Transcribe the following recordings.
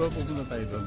ba pupunta tayo doon?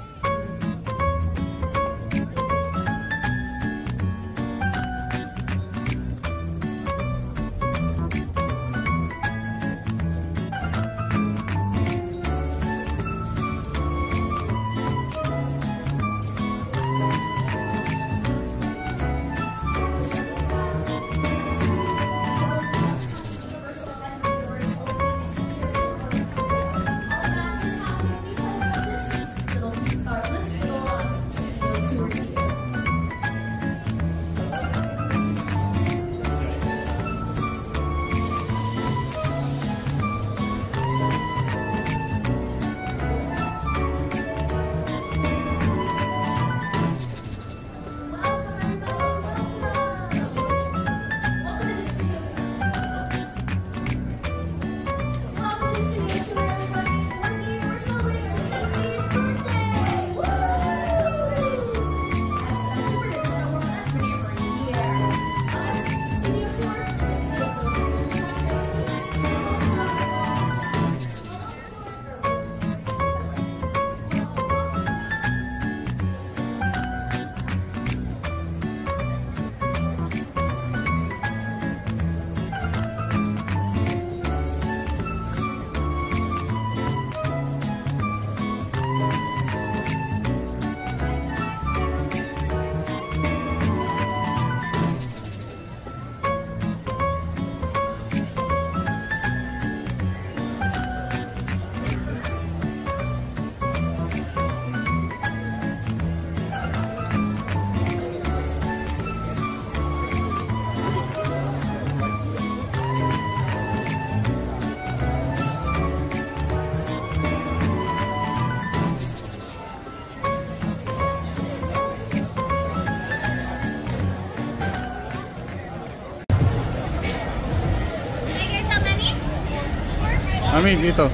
Mami, dito.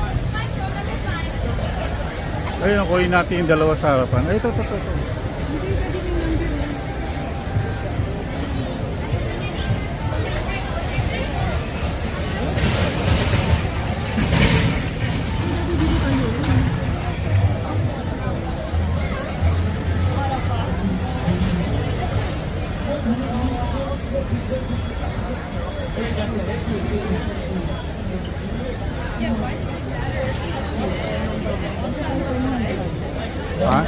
Ayun, kunin natin yung dalawa sa harapan. Ay, ito. Hah?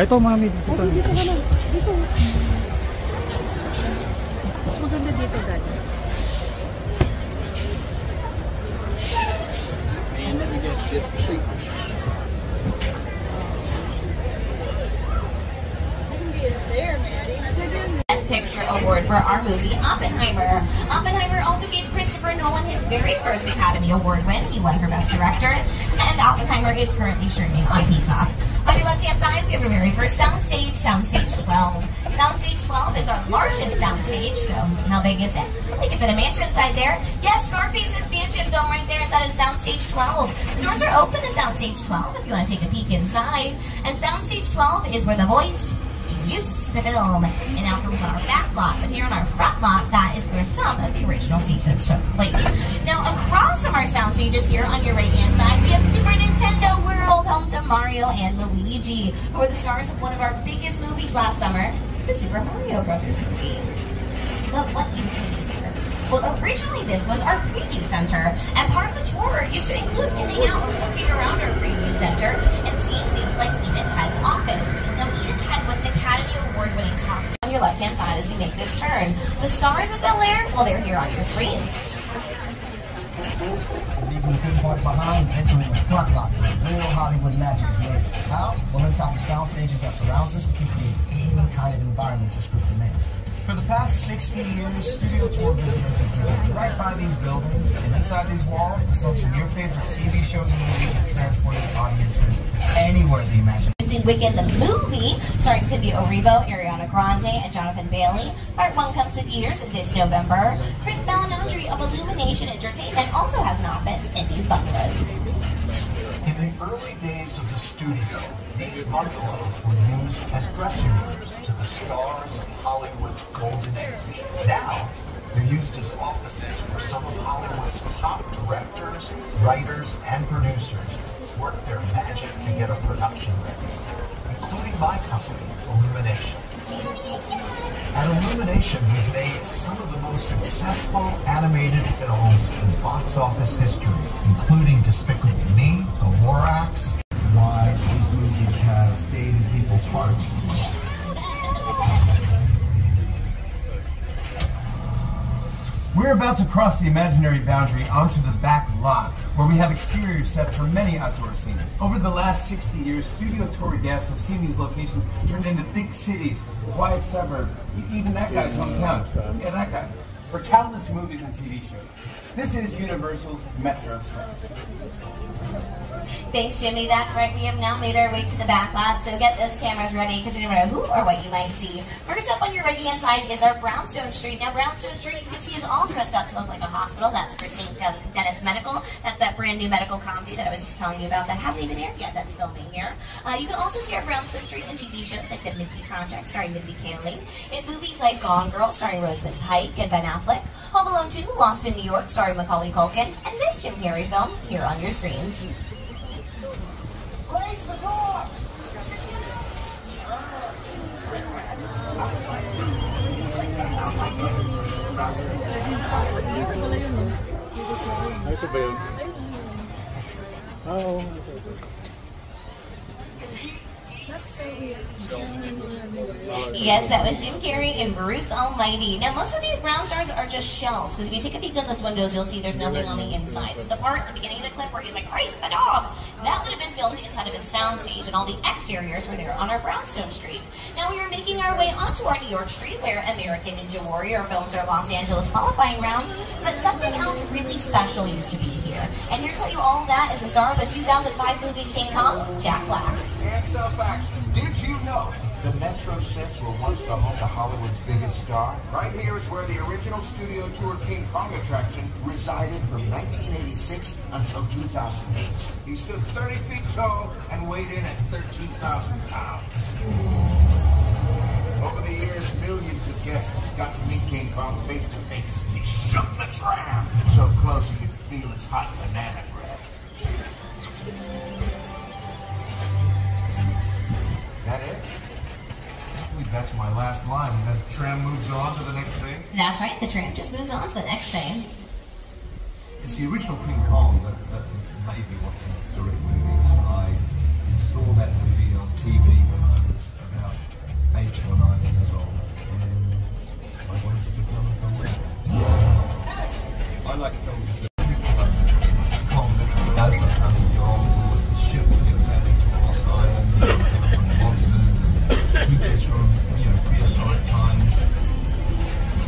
Ito, mami, dito. Okay, dito ka lang. Dito. Mas maganda dito, Dad. Best Picture Award for our movie Oppenheimer. Oppenheimer also gave Christopher Nolan his very first Academy Award win. He won for Best Director, and Oppenheimer is currently streaming on Peacock. On your left-hand side, we have our very first soundstage, Soundstage 12. Soundstage 12 is our largest soundstage, so how big is it? They could fit a mansion inside there. Yes, Scarface's mansion film right there, that is Soundstage 12. The doors are open to Soundstage 12 if you want to take a peek inside. And Soundstage 12 is where The Voice used to film. It now comes on our back lot, but here on our front lot, that is where some of the original seasons took place. Now, across from our sound stages here on your right-hand side, we have Super Nintendo World, home to Mario and Luigi, who were the stars of one of our biggest movies last summer, the Super Mario Brothers movie. But what used to be here? Well, originally this was our preview center, and part of the tour used to include getting out and looking around our preview center and seeing things like Eden Heads stars of Bel-Air? Well, they're here on your screen. Leaving the big boy behind, entering the front lot where real Hollywood magic is made. How? Well, inside the sound stages that surrounds us, we can create any kind of environment the script demands. For the past 60 years, studio tour visitors have driven right by these buildings, and inside these walls, the sets from your favorite TV shows and movies have transported audiences anywhere they imagine. Wicked the movie, starring Cynthia Erivo, Ariana Grande, and Jonathan Bailey. Part 1 comes to theaters this November. Chris Melanandri of Illumination Entertainment also has an office in these bungalows. In the early days of the studio, these bungalows were used as dressing rooms to the stars of Hollywood's golden age. Now, they're used as offices where some of Hollywood's top directors, writers, and producers work their magic to get a production ready, including my company, Illumination. At Illumination, we've made some of the most successful animated films in box office history, including Despicable Me, The Lorax. Why these movies have stayed in people's hearts. We're about to cross the imaginary boundary onto the back lot, where we have exterior sets for many outdoor scenes. Over the last 60 years, studio tour guests have seen these locations turned into big cities, quiet suburbs, even that guy's hometown. Yeah, that guy. For countless movies and TV shows. This is Universal's Metro Sets. Thanks, Jimmy. That's right. We have now made our way to the back lot, so get those cameras ready because you never know who or what you might see. First up on your right-hand side is our Brownstone Street. Now, Brownstone Street, you can see, is all dressed up to look like a hospital. That's for St. Dennis Medical. That's that brand new medical comedy that I was just telling you about that hasn't even aired yet. That's filming here. You can also see our Brownstone Street in TV shows like The Mindy Project, starring Mindy Kaling. In movies like Gone Girl, starring Rosamund Pike and Ben Affleck. Home Alone 2, Lost in New York, starring Macaulay Culkin. And this Jim Carrey film here on your screens. Raise the door! Ito ba yun? Oo. Yes, that was Jim Carrey and Bruce Almighty. Now, most of these brown stars are just shells, because if you take a peek in those windows, you'll see there's nothing on the inside. So the part at the beginning of the clip where he's like, "Race the dog," that would have been filmed inside of a soundstage, and all the exteriors were there on our Brownstone Street. Now, we are making our way onto our New York Street, where American Ninja Warrior films their Los Angeles qualifying rounds, but something else really special used to be here. And here to tell you all of that is the star of the 2005 movie King Kong, Jack Black. And self-action. Did you know the Metro sets were once the home to Hollywood's biggest star? Right here is where the original studio tour King Kong attraction resided from 1986 until 2008. He stood 30 feet tall and weighed in at 13,000 pounds. Over the years, millions of guests got to meet King Kong face to face as he shook the tram. So close you could feel his hot banana bread. Is that it? I believe that's my last line. And then the tram moves on to the next thing. That's right, the tram just moves on to the next thing. It's the original King Kong that made me want to direct movies. I saw that movie on TV when I was about 8 or 9 years old, and I wanted to become a filmmaker. I like films that Kong literally does that. I mean, you're on board the ship that gets sent into a lost island, and monsters and creatures from prehistoric times.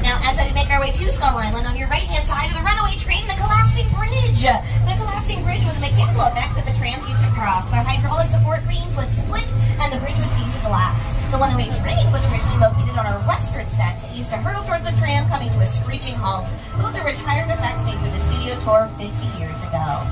Now, as we make our way to Skull Island, on your right-hand side of the runaway train, the collapsing bridge. The collapsing bridge was a mechanical effect that the trams used to cross. Their hydraulic support beams would split, and the bridge would seem to collapse. The runaway train was originally located on our western set. It used to hurtle towards the tram, coming to a screeching halt. Both are retired effects made for the studio tour 50 years ago.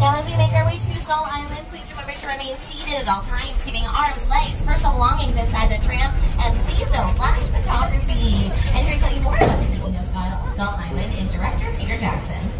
Now, as we make our way to Skull Island, please remember to remain seated at all times, keeping arms, legs, personal belongings inside the tram, and please don't flash photography. And here to tell you more about the making of Skull Island is director Peter Jackson.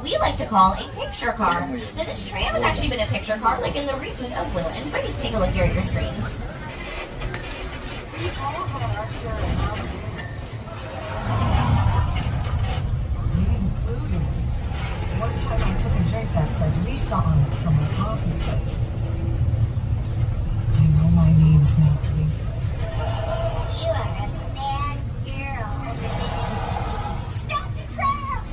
what we like to call a picture car. Now this tram has actually been a picture car, like in the reboot of Will and Grace. Take a look here at your screens. We all had our share of alligators. Me included. One time I took a drink that said Lisa on it from a coffee place. I know my name's not Lisa. You are a bad girl. Stop the tram!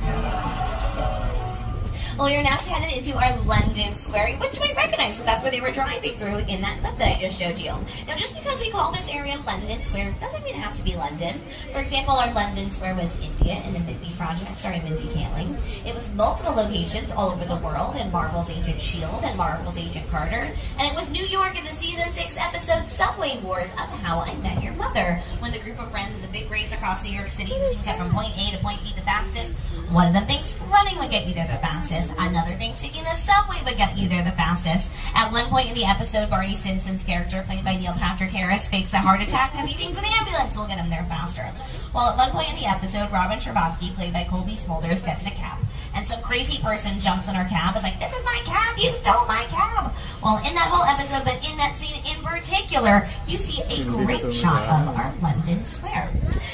Well, you're now headed into our London Square, which you might recognize because that's where they were driving through in that clip that I just showed you. Now, just because we call this area London Square doesn't mean it has to be London. For example, our London Square was India in the Mindy Project, starring Mindy Kaling. It was multiple locations all over the world in Marvel's Agent S.H.I.E.L.D. and Marvel's Agent Carter. And it was New York in the Season 6 episode Subway Wars of How I Met Your Mother, when the group of friends is a big race across New York City to get from point A to point B the fastest. One of them thinks running would get you there the fastest. Another thinks taking the subway would get you there the fastest. At one point in the episode, Barney Stinson's character, played by Neil Patrick Harris, fakes a heart attack because he thinks an ambulance will get him there faster. While at one point in the episode, Robin Scherbatsky, played by Colby Smulders, gets in a cab. And some crazy person jumps in our cab, is like, "This is my cab, you stole my cab." Well, in that whole episode, but in that scene in particular, you see a great shot of our London Square.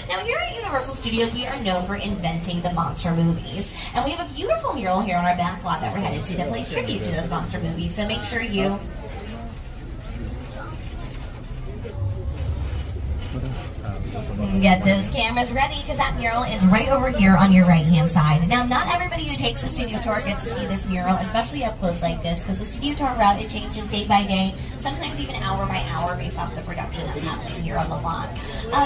Now, here at Universal Studios, we are known for inventing the monster movies. And we have a beautiful mural here on our back lot that we're headed to that plays tribute to those monster movies. So make sure you get those cameras ready, because that mural is right over here on your right-hand side. Now, not everybody who takes the studio tour gets to see this mural, especially up close like this, because the studio tour route, it changes day by day, sometimes even hour by hour based off the production that's happening here on the lot.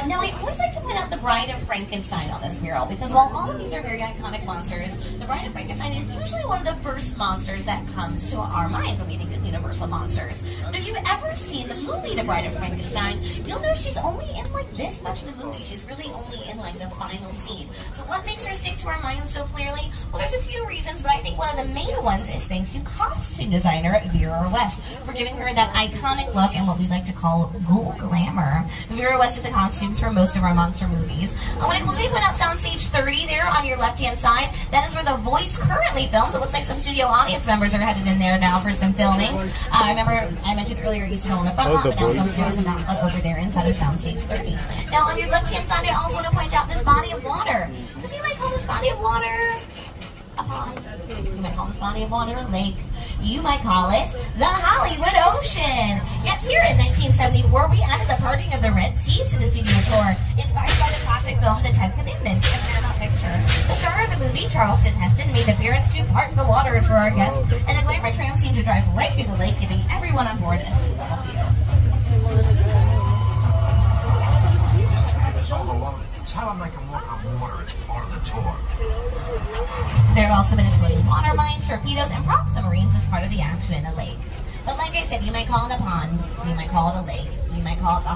Now, I always like to point out the Bride of Frankenstein on this mural, because while all of these are very iconic monsters, the Bride of Frankenstein is usually one of the first monsters that comes to our minds when we think of Universal monsters. But if you've ever seen the movie The Bride of Frankenstein, you'll know she's only in like this much of the movie. She's really only in like the final scene. So what makes her stick to our minds so clearly? Well, there's a few reasons, but I think one of the main ones is thanks to costume designer Vera West for giving her that iconic look and what we like to call ghoul glamour. Vera West did the costumes for most of our monster movies. I want to quickly point out Soundstage 30 there on your left-hand side. That is where The Voice currently films. It looks like some studio audience members are headed in there now for some filming. I remember I mentioned earlier it used to go in the front lot, but now it comes here in the back lot over there inside of Soundstage 30. Now on your left-hand side, I also want to point out this body of water. Because you might call this body of water a pond. You might call this body of water a lake. You might call it the Hollywood Ocean. Yes, here in 1974, we added the parting of the Red Seas to the studio tour, inspired by the classic film The Ten Commandments, a Paramount picture. The star of the movie, Charleston Heston, made an appearance to part the waters for our guests, and the glamour tram seemed to drive right through the lake, giving everyone on board a sea-level view. Tell them they can walk on water as part of the tour. There have also been exploding water mines, torpedoes, and prop submarines as part of the action in the lake. But like I said, you might call it a pond, you might call it a lake, you might call it the